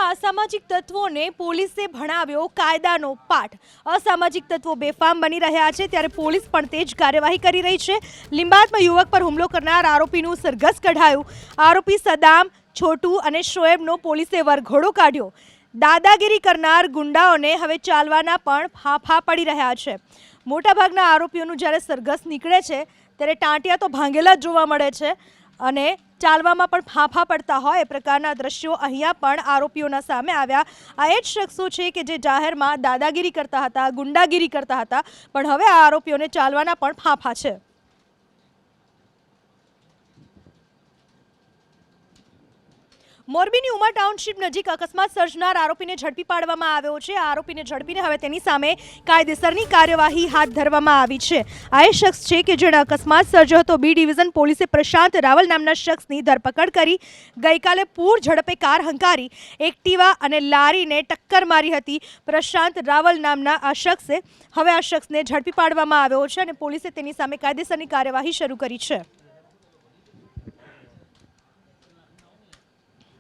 અસામાજિક તત્વોને પોલીસે ભણાવ્યો કાયદાનો પાઠ। અસામાજિક તત્વો બેફામ બની રહ્યા છે ત્યારે પોલીસ પણ તેજ કાર્યવાહી કરી રહી છે। લીંબાદમાં યુવક પર હુમલો કરનાર આરોપીનું સરઘસ કઢાયું। આરોપી સદામ, છોટુ અને શોએબનો પોલીસે વરઘોડો કાઢ્યો। દાદાગીરી કરનાર ગુંડાઓને હવે ચાલવાના પણ ફાંફા પડી રહ્યા છે। મોટાભાગના આરોપીઓનું જ્યારે સરઘસ નીકળે છે ત્યારે ટાંટિયા તો ભાંગેલા જ જોવા મળે છે અને ચાલવામાં પણ ફાંફા પડતા હોય એ પ્રકારના દ્રશ્યો અહીંયા પણ આરોપીઓના સામે આવ્યા। આ એ જ શખ્સો છે કે જે જાહેરમાં દાદાગીરી કરતા હતા, ગુંડાગીરી કરતા હતા, પણ હવે આ આરોપીઓને ચાલવાના પણ ફાંફા છે। મોરબીની ઉમા ટાઉનશીપ નજીક અકસ્માત સર્જનાર આરોપીને ઝડપી પાડવામાં આવ્યો છે। આરોપીને ઝડપીને હવે તેની સામે કાયદેસરની કાર્યવાહી હાથ ધરવામાં આવી છે। આ એ શખ્સ છે કે જેણે અકસ્માત સર્જ્યો હતો। બી ડિવિઝન પોલીસે પ્રશાંત રાવલ નામના શખ્સની ધરપકડ કરી। ગઈકાલે પૂર ઝડપે કાર હંકારી એક્ટિવા અને લારીને ટક્કર મારી હતી। પ્રશાંત રાવલ નામના આ શખ્સે હવે આ શખ્સને ઝડપી પાડવામાં આવ્યો છે અને પોલીસે તેની સામે કાયદેસરની કાર્યવાહી શરૂ કરી છે।